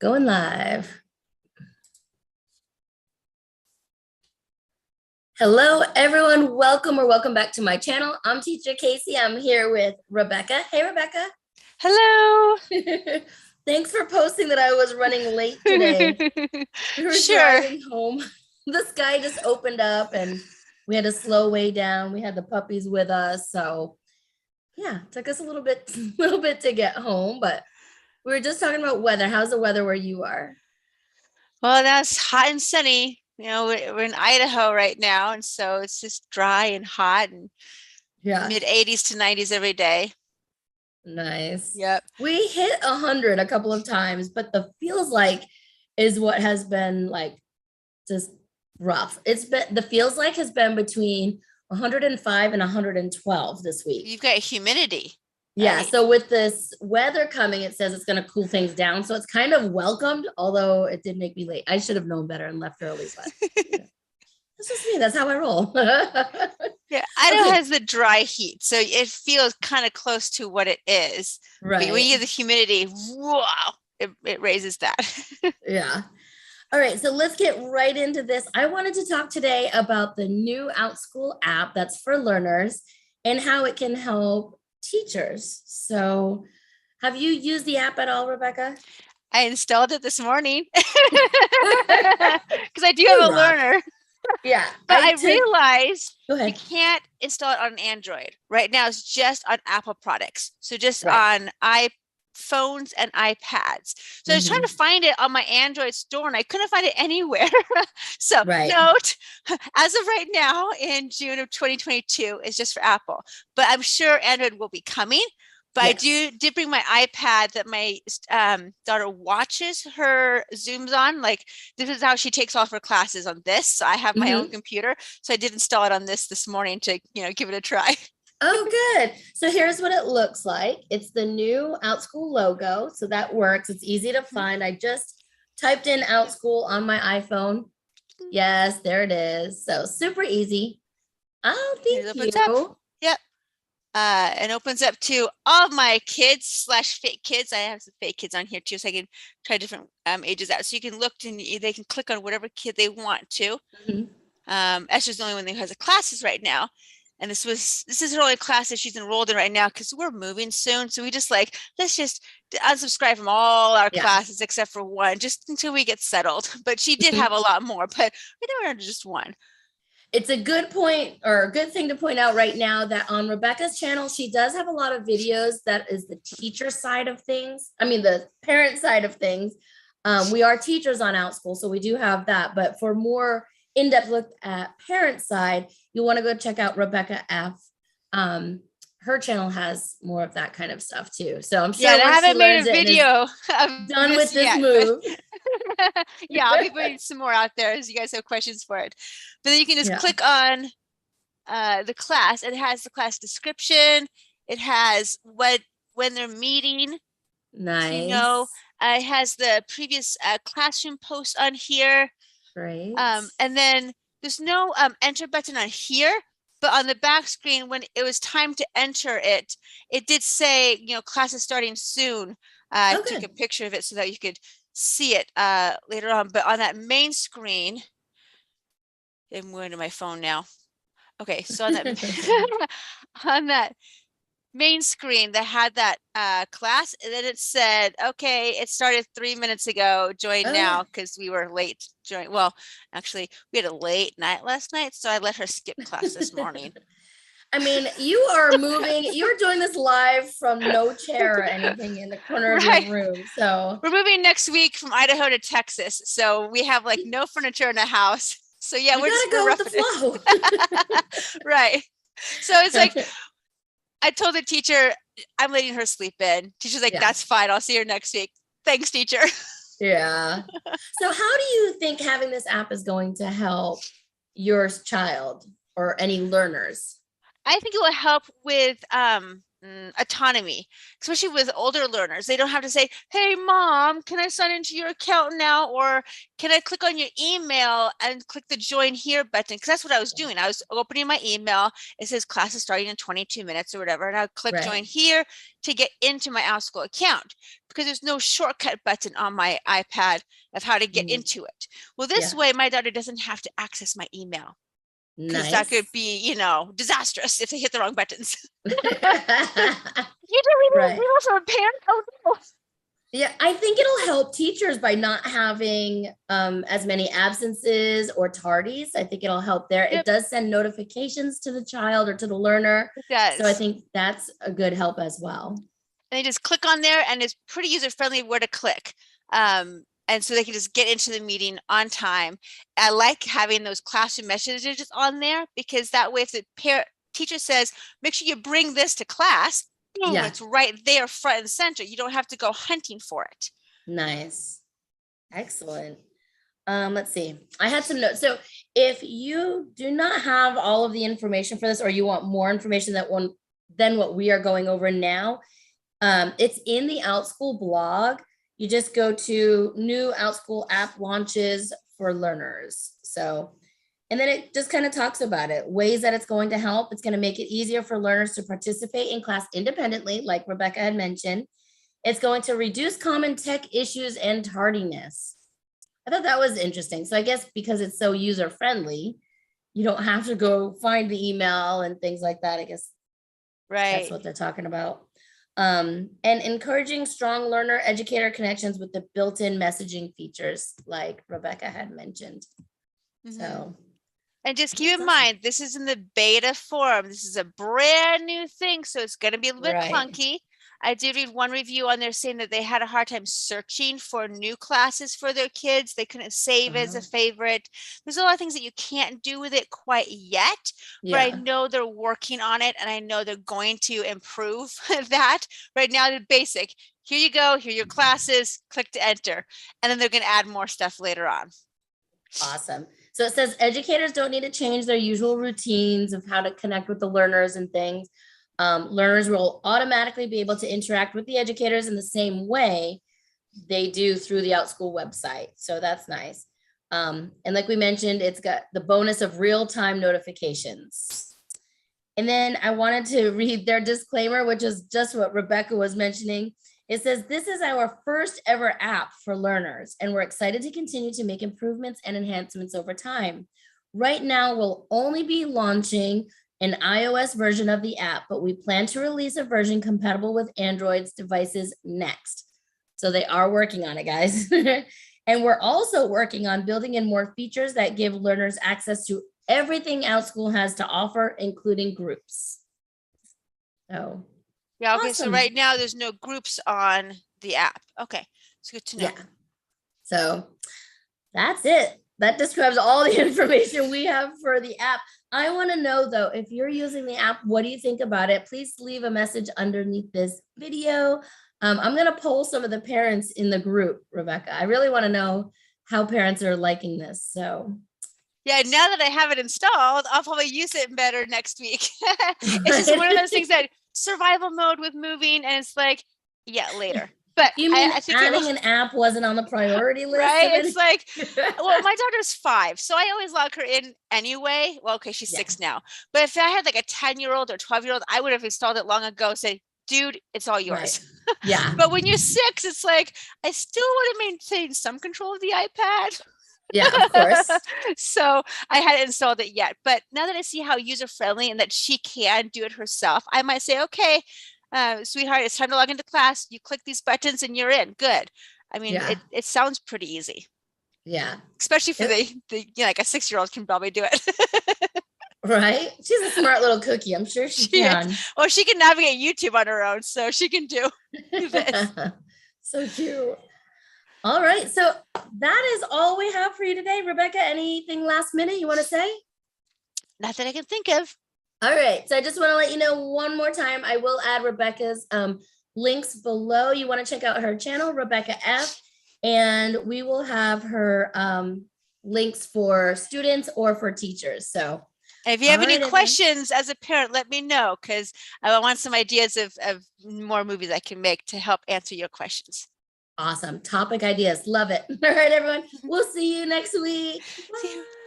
Going live. Hello, everyone. Welcome back to my channel. I'm Teacher Casey. I'm here with Rebekah. Hey, Rebekah. Hello. Thanks for posting that I was running late today. We were driving home. The sky just opened up and we had to slow way down. We had the puppies with us. So yeah, it took us a little bit to get home, but we were just talking about weather. How's the weather where you are? Well, now it's hot and sunny. You know, we're in Idaho right now, and so it's just dry and hot and mid 80s to 90s every day. Nice. Yep. We hit 100 a couple of times, but the feels like is what has been like just rough. It's been the feels like has been between 105 and 112 this week. You've got humidity. Yeah, right? So with this weather coming, it says it's going to cool things down. So it's kind of welcomed, although it did make me late. I should have known better and left early, but yeah. That's just me. That's how I roll. Yeah, Idaho has the dry heat, so it feels kind of close to what it is. Right. But when you get the humidity, wow, it raises that. Yeah. All right, so let's get right into this. I wanted to talk today about the new Outschool app that's for learners and how it can help teachers. So have you used the app at all, Rebekah? I installed it this morning because I do have a learner. Yeah. But I realized you can't install it on Android. Right now it's just on Apple products. So just on iPhones and iPads. So I was trying to find it on my Android store and I couldn't find it anywhere. So note, as of right now in June of 2022, it's just for Apple. But I'm sure Android will be coming. But I did bring my iPad that my daughter watches her Zooms on. Like this is how she takes all of her classes on this. So I have my own computer. So I did install it on this morning to, give it a try. Oh, good. So here's what it looks like. It's the new Outschool logo. So that works. It's easy to find. I just typed in Outschool on my iPhone. Yes, there it is. So super easy. Oh, thank you. Yep. And opens up to all of my kids / fake kids. I have some fake kids on here too, so I can try different ages out. So you can look and they can click on whatever kid they want to. Esther's the only one that has classes right now. And this is her only class that she's enrolled in right now because we're moving soon. So we just let's just unsubscribe from all our classes except for one, just until we get settled. But she did have a lot more, but we don't have just one. It's a good point or a good thing to point out right now that on Rebekah's channel, she does have a lot of videos that is the teacher side of things. I mean, the parent side of things. We are teachers on Outschool, so we do have that. But for more in-depth look at parent side, you want to go check out Rebekah F. Her channel has more of that kind of stuff too. So I'm sure I haven't made a video done with this move. Yeah, I'll be putting some more out there as you guys have questions for it. But then you can just click on the class. It has the class description. It has when they're meeting. Nice. It has the previous classroom post on here. Great. And then there's no enter button on here, but on the back screen, when it was time to enter it, it did say, class is starting soon. I took a picture of it so that you could see it later on. But on that main screen, I'm going to my phone now. Okay, so on that on that main screen that had that class, and then it said, okay, it started 3 minutes ago, join now, because we were late well, actually we had a late night last night, so I let her skip class this morning. I mean, you are you're doing this live from no chair or anything in the corner of your room. So we're moving next week from Idaho to Texas, so we have no furniture in the house. So yeah, we're just go with the flow. Right. So it's I told the teacher I'm letting her sleep in. Teacher's like, that's fine. I'll see her next week. Thanks, teacher. Yeah. So how do you think having this app is going to help your child or any learners? I think it will help with autonomy, especially with older learners. They don't have to say, hey, mom, can I sign into your account now? Or can I click on your email and click the join here button? Because that's what I was doing. I was opening my email. It says class is starting in 22 minutes or whatever. And I would click join here to get into my Outschool account, because there's no shortcut button on my iPad of how to get into it. Well, this way, my daughter doesn't have to access my email. Because that could be, you know, disastrous if they hit the wrong buttons. You don't even from a parent. Oh, no. Yeah, I think it'll help teachers by not having as many absences or tardies. I think it'll help there. It does send notifications to the child or to the learner. It does. So I think that's a good help as well. And they just click on there, and it's pretty user-friendly where to click. And so they can just get into the meeting on time. I like having those classroom messages on there, because that way if the teacher says, make sure you bring this to class, boom, it's right there front and center. You don't have to go hunting for it. Nice. Excellent. Let's see. I had some notes. So if you do not have all of the information for this, or you want more information than what we are going over now, it's in the Outschool blog. You just go to new Outschool app launches for learners. So, and then it just kind of talks about it, ways that it's going to help. It's going to make it easier for learners to participate in class independently, like Rebekah had mentioned. It's going to reduce common tech issues and tardiness. I thought that was interesting. So I guess because it's so user-friendly, you don't have to go find the email and things like that. I guess that's what they're talking about. And encouraging strong learner educator connections with the built-in messaging features like Rebekah had mentioned. So, and just keep in mind, this is in the beta form. This is a brand new thing, so it's going to be a little bit clunky. I did read one review on there saying that they had a hard time searching for new classes for their kids. They couldn't save as a favorite. There's a lot of things that you can't do with it quite yet, but I know they're working on it, and I know they're going to improve that. Right now, the basic, here you go, here are your classes, click to enter, and then they're going to add more stuff later on. Awesome. So it says educators don't need to change their usual routines of how to connect with the learners and things. Learners will automatically be able to interact with the educators in the same way they do through the Outschool website. So that's nice. And like we mentioned, it's got the bonus of real-time notifications. And then I wanted to read their disclaimer, which is just what Rebekah was mentioning. It says, this is our first ever app for learners, and we're excited to continue to make improvements and enhancements over time. Right now, we'll only be launching an iOS version of the app, but we plan to release a version compatible with Android's devices next. So they are working on it, guys. And we're also working on building in more features that give learners access to everything Outschool has to offer, including groups. So yeah, okay. Awesome. So right now there's no groups on the app. Okay, it's good to know. Yeah. So that's it. That describes all the information we have for the app. I want to know, though, if you're using the app, what do you think about it? Please leave a message underneath this video. I'm going to poll some of the parents in the group, Rebekah. I really want to know how parents are liking this. So yeah, now that I have it installed, I'll probably use it better next week. It's just one of those things that survival mode with moving, and it's like, yeah, later. But you mean I think adding an app wasn't on the priority list? Right? It's like, well, my daughter's 5, so I always log her in anyway. Well, okay, she's 6 now. But if I had like a 10-year-old or 12-year-old, I would have installed it long ago. Say, dude, it's all yours. Right. Yeah. But when you're 6, it's like, I still want to maintain some control of the iPad. Yeah, of course. So I hadn't installed it yet. But now that I see how user-friendly and that she can do it herself, I might say, okay, sweetheart, it's time to log into class. You click these buttons and you're in. Good. I mean, it sounds pretty easy. Yeah. Especially for the you know, like a 6-year-old can probably do it. Right? She's a smart little cookie. I'm sure she can. Well, she can navigate YouTube on her own, so she can do this. So cute. All right. So that is all we have for you today. Rebekah, anything last minute you want to say? Not that I can think of. All right. So I just want to let you know one more time, I will add Rebekah's links below. You want to check out her channel, Rebekah F, and we will have her links for students or for teachers. So And if you All have any right, questions as a parent, let me know, because I want some ideas of more movies I can make to help answer your questions. awesome. Topic ideas. Love it. All right, everyone. We'll see you next week. See you. Bye.